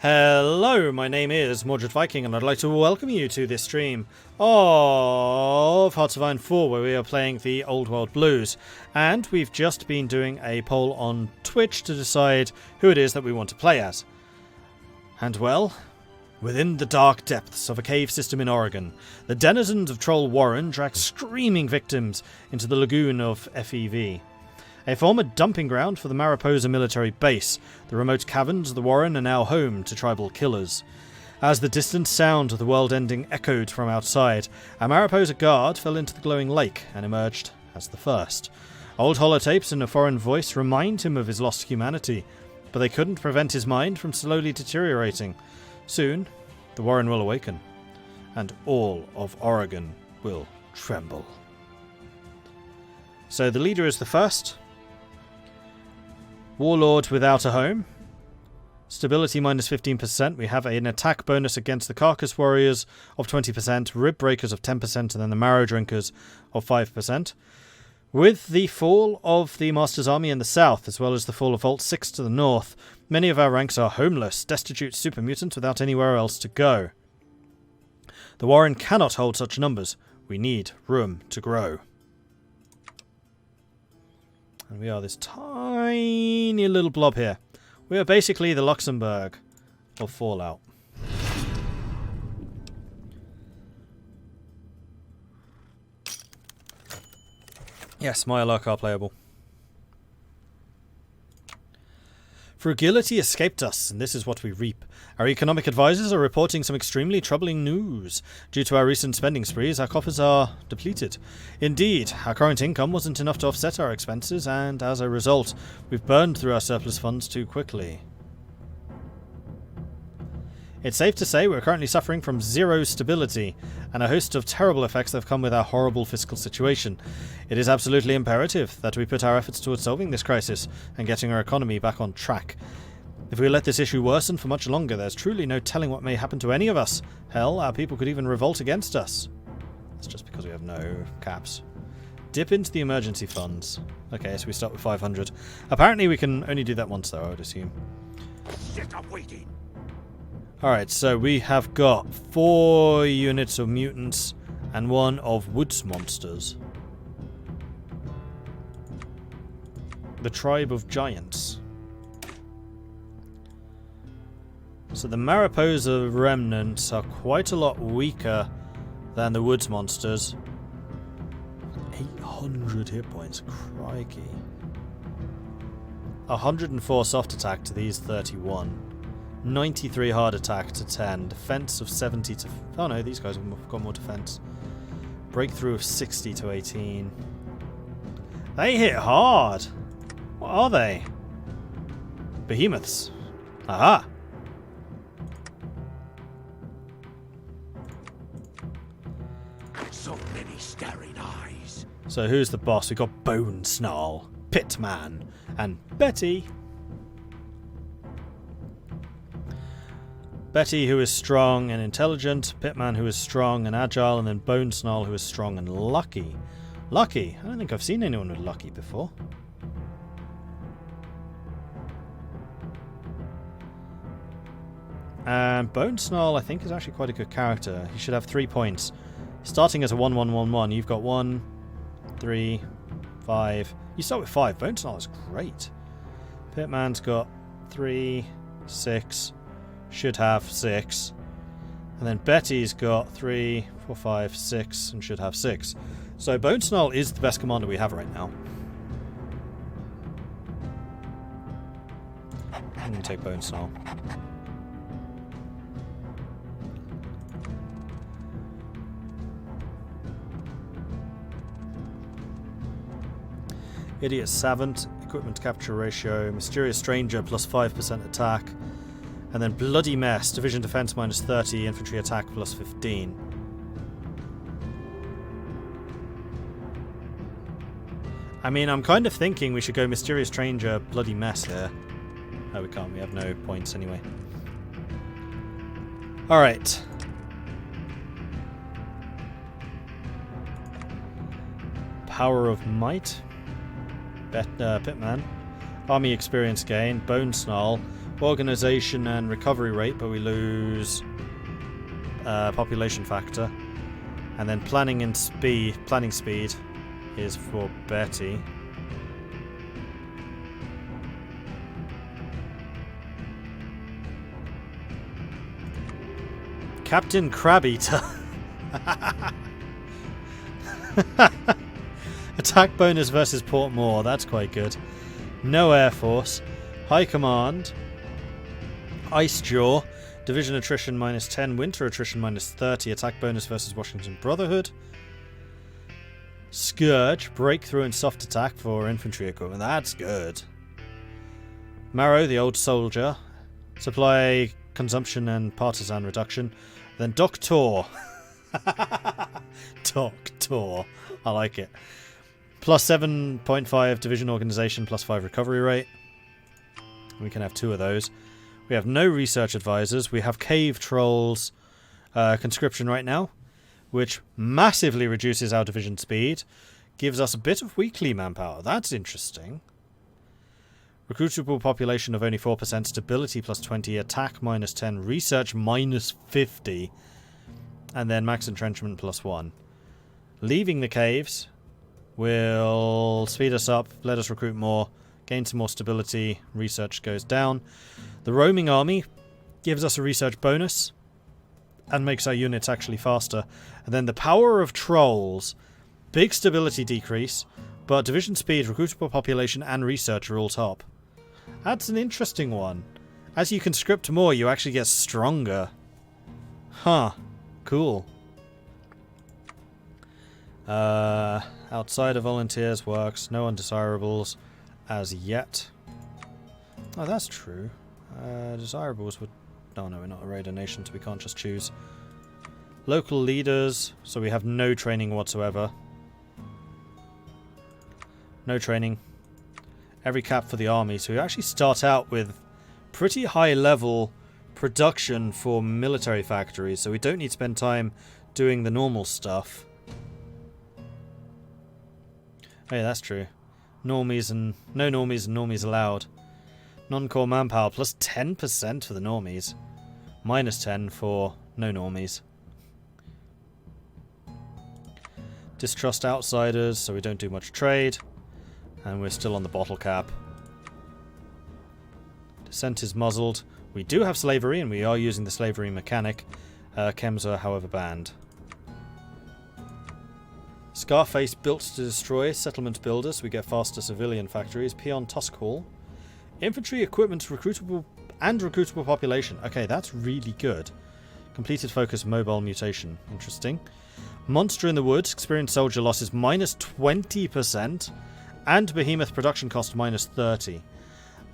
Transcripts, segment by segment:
Hello, my name is Mordred Viking, and I'd like to welcome you to this stream of Hearts of Iron 4, where we are playing the Old World Blues. And we've just been doing a poll on Twitch to decide who it is that we want to play as. And well, within the dark depths of a cave system in Oregon, the denizens of Troll Warren drag screaming victims into the lagoon of FEV. A former dumping ground for the Mariposa military base, the remote caverns of the Warren are now home to tribal killers. As the distant sound of the world ending echoed from outside, a Mariposa guard fell into the glowing lake and emerged as the first. Old holotapes in a foreign voice remind him of his lost humanity, but they couldn't prevent his mind from slowly deteriorating. Soon, the Warren will awaken, and all of Oregon will tremble. So the leader is the first. Warlord without a home. Stability minus 15%. We have an attack bonus against the Carcass Warriors of 20%, Rib Breakers of 10%, and then the Marrow Drinkers of 5%. With the fall of the Master's Army in the south, as well as the fall of Vault 6 to the north, many of our ranks are homeless, destitute super mutants without anywhere else to go. The Warren cannot hold such numbers. We need room to grow. And we are this tiny little blob here. We are basically the Luxembourg of Fallout. Yes, my Alark are playable. Frugility escaped us, and this is what we reap. Our economic advisors are reporting some extremely troubling news. Due to our recent spending sprees, our coffers are depleted. Indeed, our current income wasn't enough to offset our expenses, and as a result, we've burned through our surplus funds too quickly. It's safe to say we're currently suffering from zero stability, and a host of terrible effects that have come with our horrible fiscal situation. It is absolutely imperative that we put our efforts towards solving this crisis and getting our economy back on track. If we let this issue worsen for much longer, there's truly no telling what may happen to any of us. Hell, our people could even revolt against us. That's just because we have no caps. Dip into the emergency funds. Okay, so we start with 500. Apparently we can only do that once though, I would assume. Sit up waiting. Alright, so we have got 4 units of mutants and 1 of woods monsters. The tribe of giants. So the Mariposa remnants are quite a lot weaker than the woods monsters. 800 hit points, crikey. 104 soft attack to these 31. 93 hard attack to 10. Defense of 70 to... Oh no, these guys have got more defense. Breakthrough of 60 to 18. They hit hard! What are they? Behemoths. Aha! So many staring eyes. So who's the boss? We got Bone Snarl, Pitman, and Betty. Betty, who is strong and intelligent, Pitman, who is strong and agile, and then Bone Snarl, who is strong and lucky. Lucky? I don't think I've seen anyone with lucky before. And Bone Snarl, I think, is actually quite a good character. He should have 3 points. Starting as a 1-1-1-1, you've got 1, 3, 5. You start with 5. Bone Snarl is great. Pitman's got 3, 6... should have 6. And then Betty's got 3, 4, 5, 6, and should have 6. So Bone Snarl is the best commander we have right now. I'm going to take Bone Snarl. Idiot Savant, equipment capture ratio, Mysterious Stranger plus 5% attack. And then Bloody Mess, division defense minus 30, infantry attack plus 15. I mean, I'm kind of thinking we should go Mysterious Stranger, Bloody Mess here. Oh, we can't, we have no points anyway. Alright. Power of Might. Pitman. Army experience gain. Bone Snarl. organization and recovery rate, but we lose population factor. And then planning speed is for Betty. Captain Crab-Eater. Attack bonus versus Port Moore. That's quite good. No Air Force. High Command. Ice Jaw. Division attrition -10. Winter attrition -30. Attack bonus versus Washington Brotherhood. Scourge. Breakthrough and soft attack for infantry equipment. That's good. Marrow, the old soldier. Supply consumption and partisan reduction. Then Doctor. Doctor. I like it. Plus 7.5 division organization, plus 5 recovery rate. We can have 2 of those. We have no research advisors. We have cave trolls conscription right now, which massively reduces our division speed. Gives us a bit of weekly manpower. That's interesting. Recruitable population of only 4%, stability plus 20, attack -10, research -50, and then max entrenchment plus 1. Leaving the caves will speed us up, let us recruit more, gain some more stability, research goes down. The roaming army gives us a research bonus and makes our units actually faster. And then the power of trolls, big stability decrease, but division speed, recruitable population, and research are all top. That's an interesting one. As you conscript more, you actually get stronger. Huh. Cool. Outside of volunteers works. No undesirables as yet. Oh, that's true. Desirables would... Oh no, we're not a raider nation, so we can't just choose. Local leaders, so we have no training whatsoever. No training. Every cap for the army, so we actually start out with pretty high level production for military factories, so we don't need to spend time doing the normal stuff. Oh yeah, that's true. Normies and... No normies and normies allowed. Non-core manpower plus 10% for the normies. -10 for no normies. Distrust outsiders, so we don't do much trade. And we're still on the bottle cap. Dissent is muzzled. We do have slavery, and we are using the slavery mechanic. Chems are, however, banned. Scarface built to destroy. Settlement builders. We get faster civilian factories. Peon Tusk Hall. Infantry equipment recruitable and recruitable population. Okay, that's really good. Completed focus mobile mutation. Interesting. Monster in the Woods. Experienced soldier losses -20%. And behemoth production cost -30.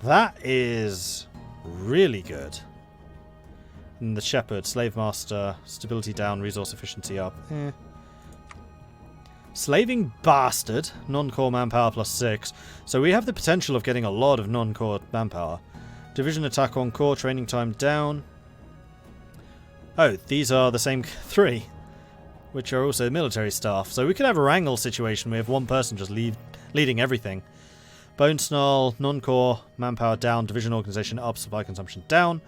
That is really good. And the shepherd, slave master, stability down, resource efficiency up. Slaving bastard, non-core manpower plus 6. So we have the potential of getting a lot of non-core manpower. Division attack on core, training time down. Oh, these are the same 3, which are also military staff. So we could have a wrangle situation where we have one person just leading everything. Bone Snarl, non-core, manpower down, division organization up, supply consumption down.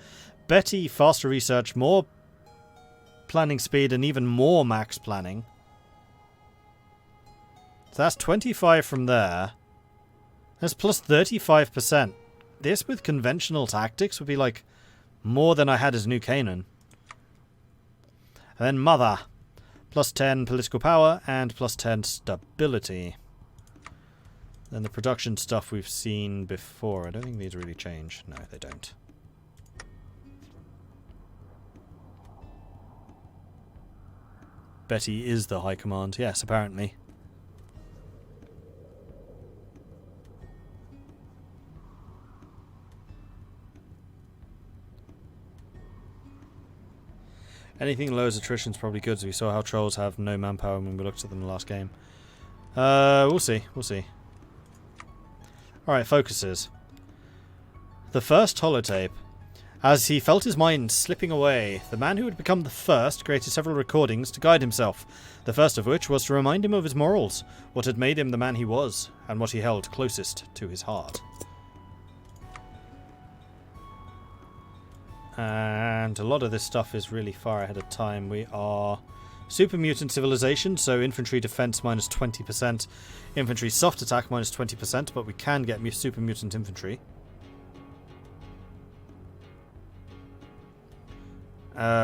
Betty, faster research, more planning speed, and even more max planning. So that's 25 from there. That's plus 35%. This with conventional tactics would be like more than I had as New Canaan. And then Mother. Plus 10 political power and plus 10 stability. Then the production stuff we've seen before. I don't think these really change. No, they don't. Betty is the high command. Yes, apparently. Anything low as attrition is probably good, as we saw how trolls have no manpower when we looked at them in the last game. We'll see. We'll see. Alright, focuses. The first holotape. As he felt his mind slipping away, the man who had become the first created several recordings to guide himself, the first of which was to remind him of his morals, what had made him the man he was, and what he held closest to his heart. And a lot of this stuff is really far ahead of time. We are super mutant civilization, so infantry defense minus 20%, infantry soft attack minus 20%, but we can get super mutant infantry.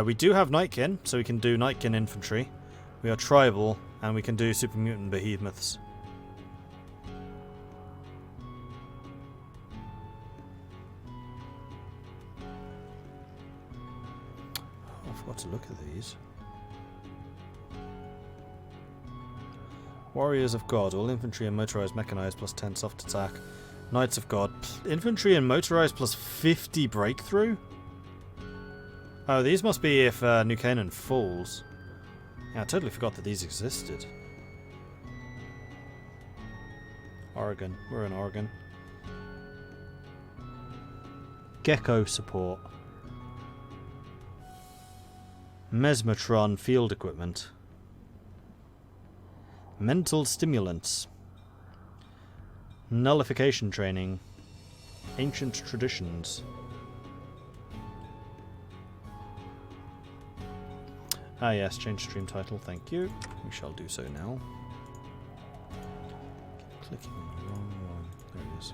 We do have Nightkin, so we can do Nightkin infantry. We are tribal, and we can do super mutant behemoths. Oh, I forgot to look at these. Warriors of God, all infantry and motorized mechanized plus 10 soft attack. Knights of God, infantry and motorized plus 50 breakthrough? Oh, these must be if New Canaan falls. Yeah, I totally forgot that these existed. Oregon. We're in Oregon. Gecko support. Mesmetron field equipment. Mental stimulants. Nullification training. Ancient traditions. Ah yes, change stream title, thank you. We shall do so now. Keep clicking on the wrong one. There it is.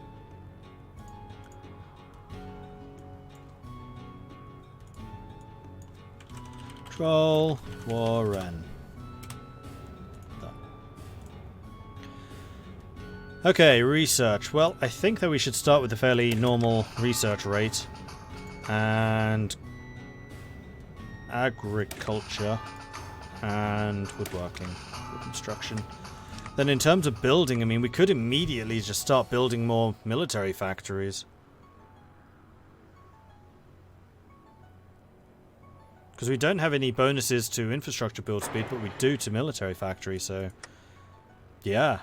Troll Warren. Done. Okay, research. Well, I think that we should start with a fairly normal research rate. And agriculture and woodworking, wood construction. Then in terms of building, I mean, we could immediately just start building more military factories. Because we don't have any bonuses to infrastructure build speed, but we do to military factory, so yeah,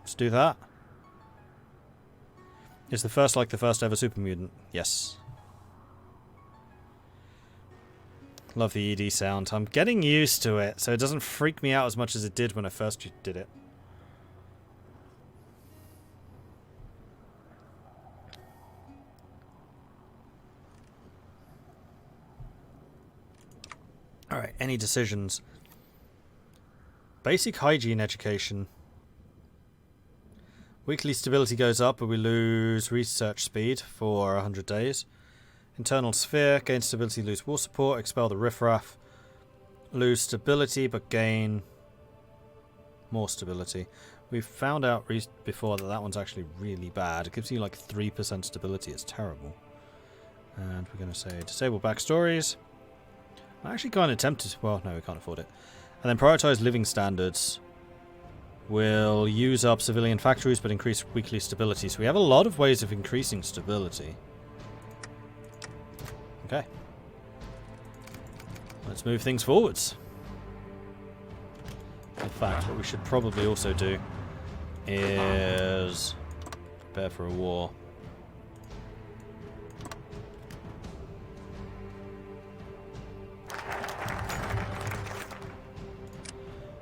let's do that. Is the first like the first ever super mutant? Yes. Love the ED sound. I'm getting used to it, so it doesn't freak me out as much as it did when I first did it. Alright, any decisions? Basic hygiene education. Weekly stability goes up, but we lose research speed for 100 days. Internal sphere, gain stability, lose war support, expel the riffraff. Lose stability, but gain more stability. We've found out before that that one's actually really bad. It gives you like 3% stability. It's terrible. And we're going to say disable backstories. I'm actually kind of tempted. Well, no, we can't afford it. And then prioritize living standards. We'll use up civilian factories, but increase weekly stability. So we have a lot of ways of increasing stability. Okay. Let's move things forwards. In fact, what we should probably also do is prepare for a war.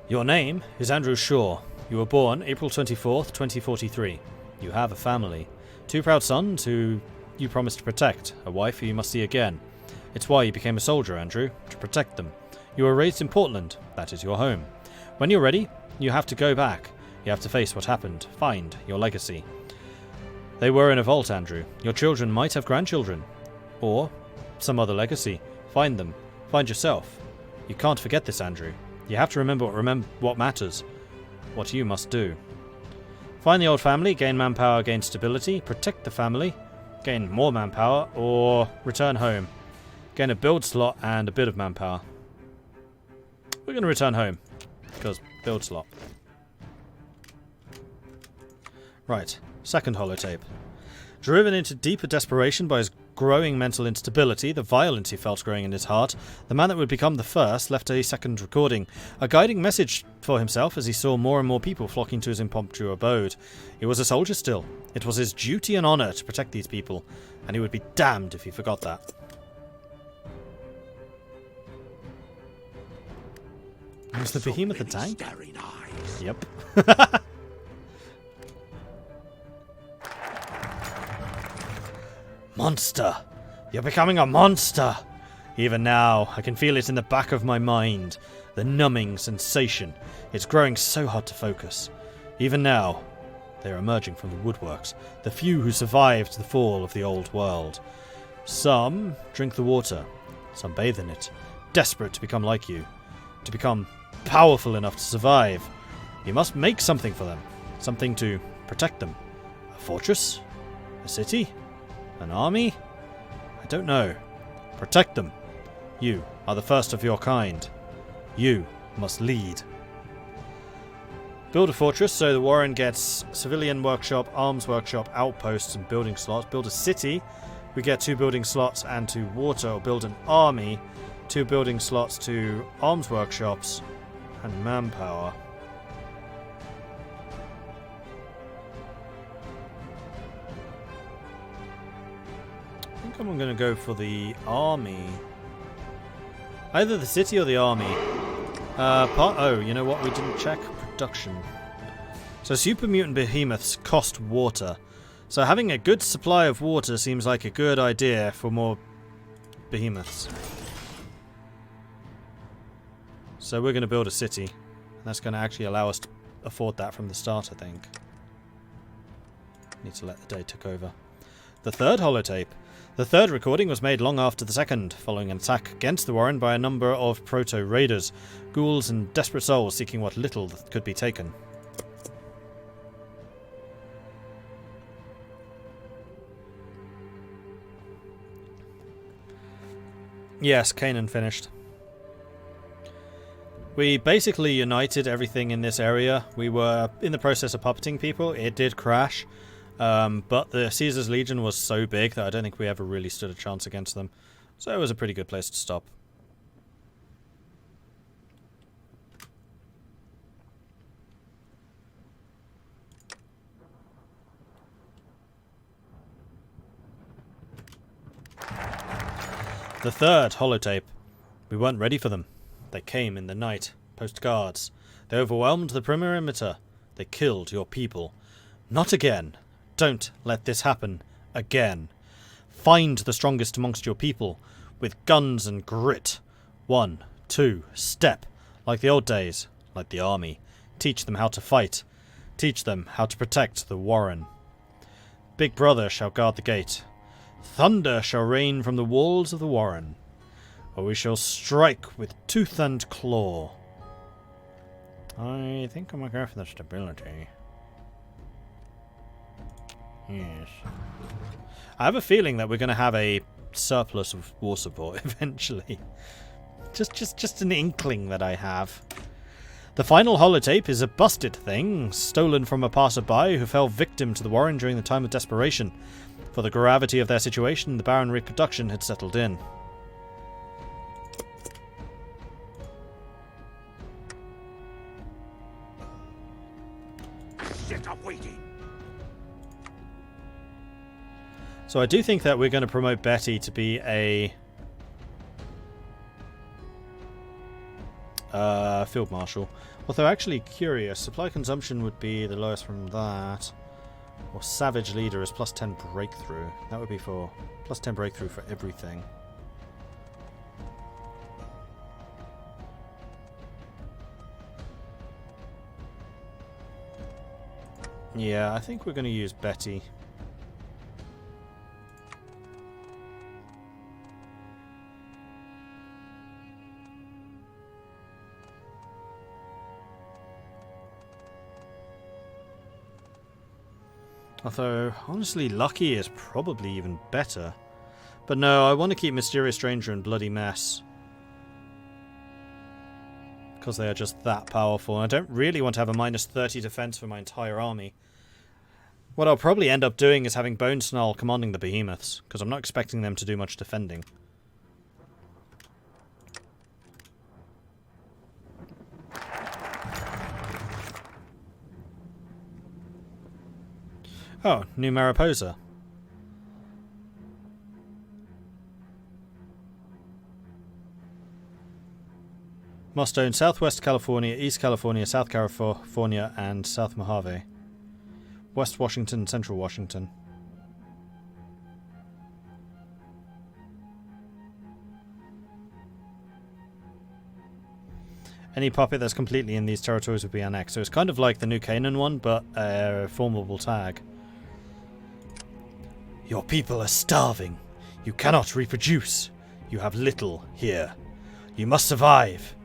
Your name is Andrew Shaw. You were born April 24th, 2043. You have a family. 2 proud sons who you promised to protect, a wife who you must see again. It's why you became a soldier, Andrew, to protect them. You were raised in Portland. That is your home. When you're ready, you have to go back. You have to face what happened. Find your legacy. They were in a vault, Andrew. Your children might have grandchildren. Or some other legacy. Find them. Find yourself. You can't forget this, Andrew. You have to remember what matters. What you must do. Find the old family, gain manpower, gain stability, protect the family, gain more manpower, or return home. Gain a build slot and a bit of manpower. We're going to return home, because build slot. Right, second holotape. Driven into deeper desperation by his growing mental instability, the violence he felt growing in his heart, the man that would become the first left a second recording, a guiding message for himself as he saw more and more people flocking to his impromptu abode. He was a soldier still. It was his duty and honour to protect these people, and he would be damned if he forgot that. Was the behemoth a tank? Yep. Monster! You're becoming a monster! Even now, I can feel it in the back of my mind. The numbing sensation. It's growing so hard to focus. Even now, they are emerging from the woodworks, the few who survived the fall of the old world. Some drink the water, some bathe in it, desperate to become like you, to become powerful enough to survive. You must make something for them, something to protect them. A fortress? A city? An army? I don't know. Protect them. You are the first of your kind. You must lead. Build a fortress so the Warren gets civilian workshop, arms workshop, outposts and building slots. Build a city. We get 2 building slots and 2 water. Or build an army. 2 building slots, 2 arms workshops and manpower. I think I'm going to go for the army. Either the city or the army. Oh, you know what? We didn't check production. So super mutant behemoths cost water. So having a good supply of water seems like a good idea for more behemoths. So we're going to build a city. And that's going to actually allow us to afford that from the start, I think. Need to let the day tick over. The third holotape. The third recording was made long after the second, following an attack against the Warren by a number of proto-raiders, ghouls and desperate souls seeking what little that could be taken. Yes, Canaan finished. We basically united everything in this area. We were in the process of puppeting people. It did crash. But the Caesar's Legion was so big that I don't think we ever really stood a chance against them. So it was a pretty good place to stop. The third holotape. We weren't ready for them. They came in the night, post guards. They overwhelmed the perimeter. They killed your people. Not again. Don't let this happen again. Find the strongest amongst your people with guns and grit. 1, 2, step. Like the old days, like the army. Teach them how to fight. Teach them how to protect the Warren. Big Brother shall guard the gate. Thunder shall rain from the walls of the Warren. Or we shall strike with tooth and claw. I think I'm going to go for the stability. Yes. I have a feeling that we're going to have a surplus of war support eventually. Just an inkling that I have. The final holotape is a busted thing, stolen from a passerby who fell victim to the Warren during the time of desperation. For the gravity of their situation, the barren reproduction had settled in. Sit up waiting. So I do think that we're going to promote Betty to be a field marshal. Although actually curious, supply consumption would be the lowest from that. Or savage leader is plus 10 breakthrough. That would be for plus 10 breakthrough for everything. Yeah, I think we're going to use Betty. Although, honestly, Lucky is probably even better. But no, I want to keep Mysterious Stranger and Bloody Mess. Because they are just that powerful. And I don't really want to have a minus 30 defense for my entire army. What I'll probably end up doing is having Bone Snarl commanding the behemoths. Because I'm not expecting them to do much defending. Oh, new Mariposa. Must own Southwest California, East California, South California, and South Mojave. West Washington, Central Washington. Any puppet that's completely in these territories would be annexed. So it's kind of like the New Canaan one, but a formidable tag. Your people are starving. You cannot reproduce. You have little here. You must survive.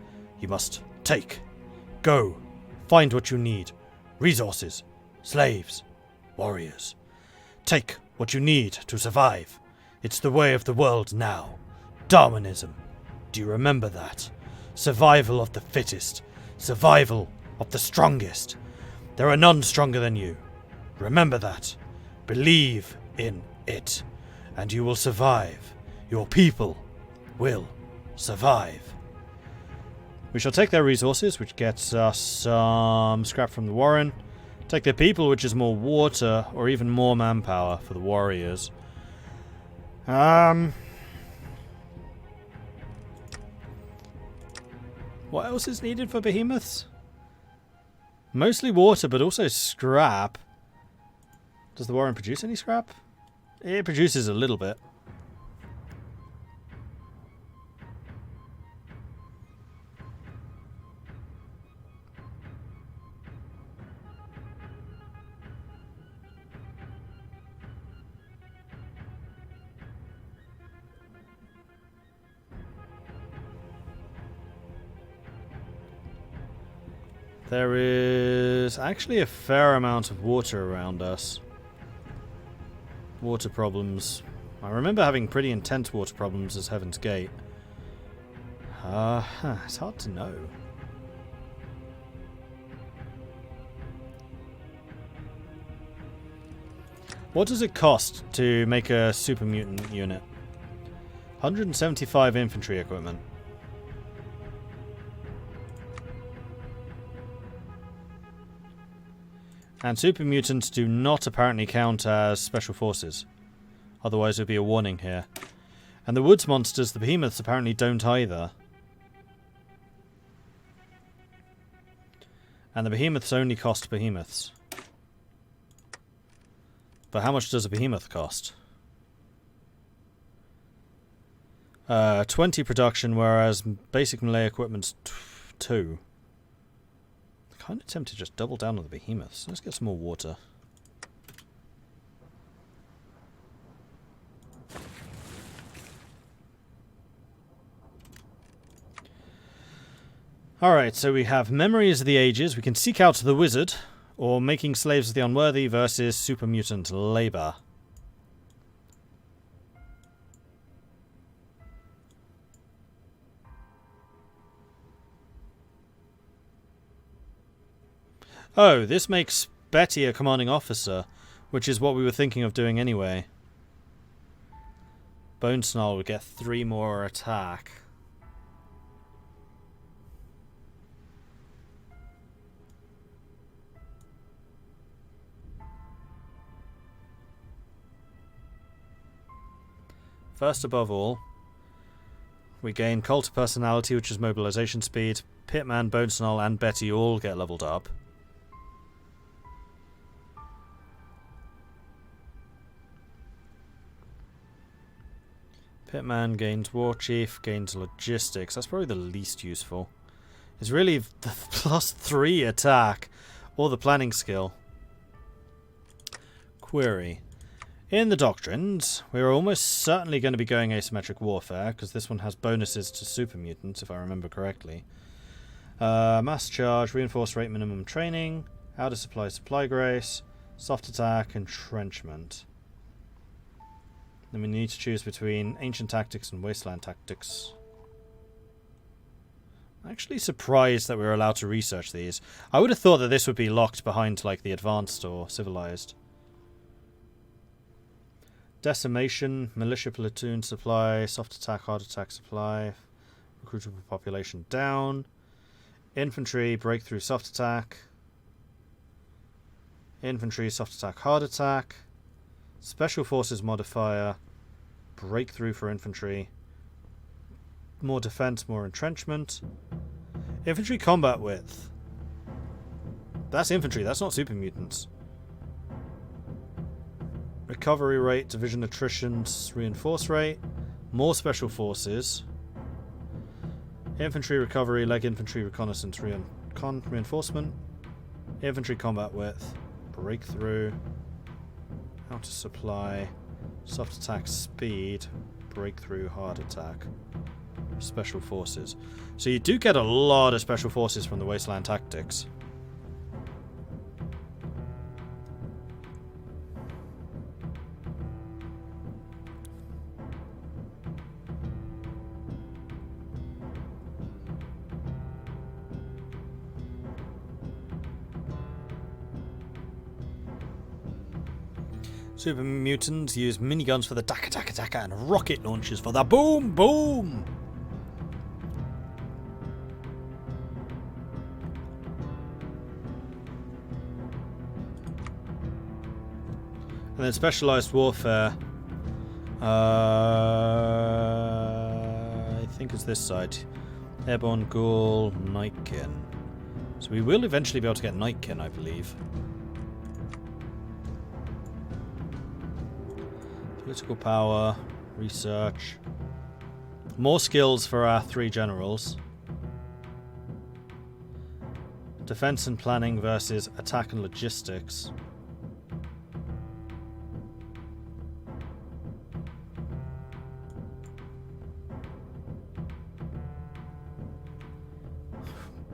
You must take. Go. Find what you need. Resources. Slaves. Warriors. Take what you need to survive. It's the way of the world now. Darwinism. Do you remember that? Survival of the fittest. Survival of the strongest. There are none stronger than you. Remember that. Believe in it. And you will survive. Your people will survive. We shall take their resources, which gets us some scrap from the Warren. Take their people, which is more water, or even more manpower for the warriors. What else is needed for behemoths? Mostly water, but also scrap. Does the Warren produce any scrap? It produces a little bit. There is actually a fair amount of water around us. Water problems. I remember having pretty intense water problems as Heaven's Gate. It's hard to know. What does it cost to make a super mutant unit? 175 infantry equipment. And super mutants do not apparently count as special forces. Otherwise there'd be a warning here. And the woods monsters, the behemoths, apparently don't either. And the behemoths only cost behemoths. But how much does a behemoth cost? 20 production, whereas basic melee equipment's 2. Kind of tempted to just double down on the behemoths. Let's get some more water. Alright, so we have Memories of the Ages. We can seek out the wizard, or making slaves of the unworthy versus super mutant labor. Oh, this makes Betty a commanding officer, which is what we were thinking of doing anyway. Bone Snarl would get 3 more attack. First above all, we gain Cult of Personality, which is mobilization speed. Pitman, Bone Snarl, and Betty all get leveled up. Pitman gains War Chief, gains Logistics. That's probably the least useful. It's really the +3 attack, or the planning skill. Query. In the Doctrines, we're almost certainly going to be going Asymmetric Warfare, because this one has bonuses to super mutants, if I remember correctly. Mass Charge, Reinforced Rate Minimum Training, How to Supply Grace, Soft Attack, Entrenchment. Then we need to choose between Ancient Tactics and Wasteland Tactics. I'm actually surprised that we're allowed to research these. I would have thought that this would be locked behind like the Advanced or Civilized. Decimation, Militia Platoon Supply, Soft Attack, Hard Attack Supply, Recruitable Population down, Infantry, Breakthrough, Soft Attack, Infantry, Soft Attack, Hard Attack, Special Forces Modifier, Breakthrough for Infantry, more Defense, more Entrenchment, Infantry Combat Width. That's Infantry, that's not Super Mutants. Recovery Rate, Division Attrition, Reinforce Rate, more Special Forces, Infantry recovery, leg infantry reconnaissance, reinforcement, infantry combat width, breakthrough, outer supply, soft attack speed, breakthrough, hard attack, special forces. So you do get a lot of special forces from the Wasteland Tactics. Super Mutants use miniguns for the taka taka taka and rocket launchers for the boom boom. And then Specialized Warfare. I think it's this side. Airborne Ghoul, Nightkin. So we will eventually be able to get Nightkin, I believe. Political power, research. More skills for our 3 generals. Defense and planning versus attack and logistics.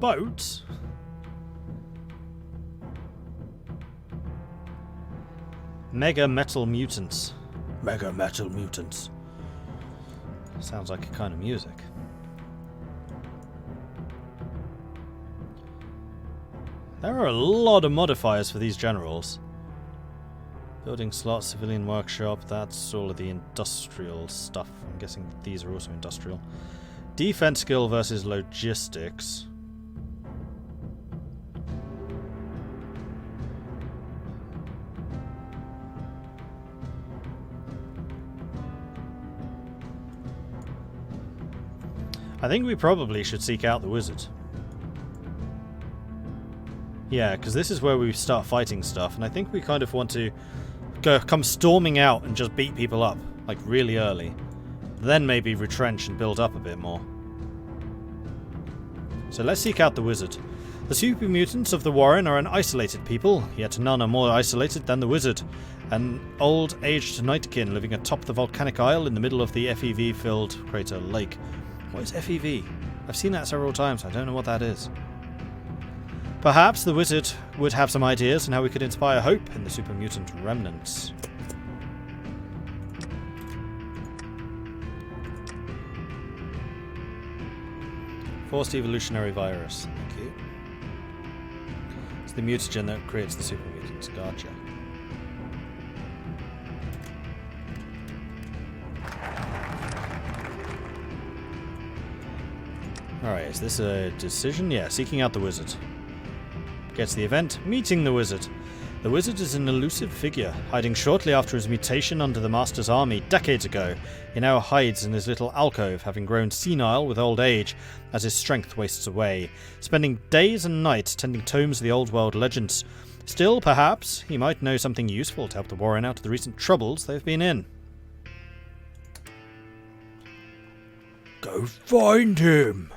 Boats? Mega Metal Mutants. Mega Metal Mutants. Sounds like a kind of music. There are a lot of modifiers for these generals. Building slot, civilian workshop, that's all of the industrial stuff. I'm guessing these are also industrial. Defense skill versus logistics. I think we probably should seek out the wizard. Yeah, because this is where we start fighting stuff, and I think we kind of want to come storming out and just beat people up, like really early. Then maybe retrench and build up a bit more. So let's seek out the wizard. The super mutants of the Warren are an isolated people, yet none are more isolated than the wizard. An old-aged nightkin living atop the volcanic isle in the middle of the FEV-filled crater lake. What is FEV? I've seen that several times. I don't know what that is. Perhaps the wizard would have some ideas on how we could inspire hope in the super mutant remnants. Forced evolutionary virus. Thank you. It's the mutagen that creates the super mutants. Gotcha. Alright, is this a decision? Yeah, seeking out the wizard. Gets the event, meeting the wizard. The wizard is an elusive figure, hiding shortly after his mutation under the Master's army decades ago. He now hides in his little alcove, having grown senile with old age as his strength wastes away, spending days and nights tending tomes of the old world legends. Still, perhaps, he might know something useful to help the Warren out of the recent troubles they've been in. Go find him!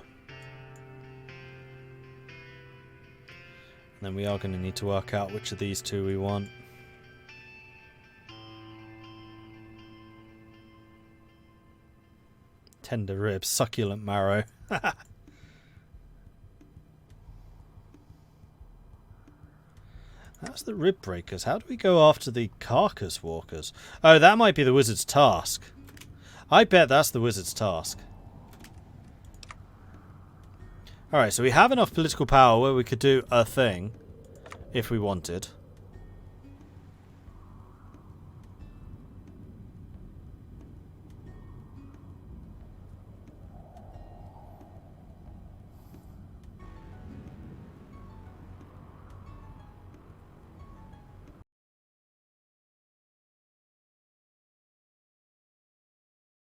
Then we are going to need to work out which of these two we want. Tender ribs, succulent marrow. That's the rib breakers. How do we go after the carcass walkers? Oh, that might be the wizard's task. I bet that's the wizard's task. Alright, so we have enough political power where we could do a thing, if we wanted.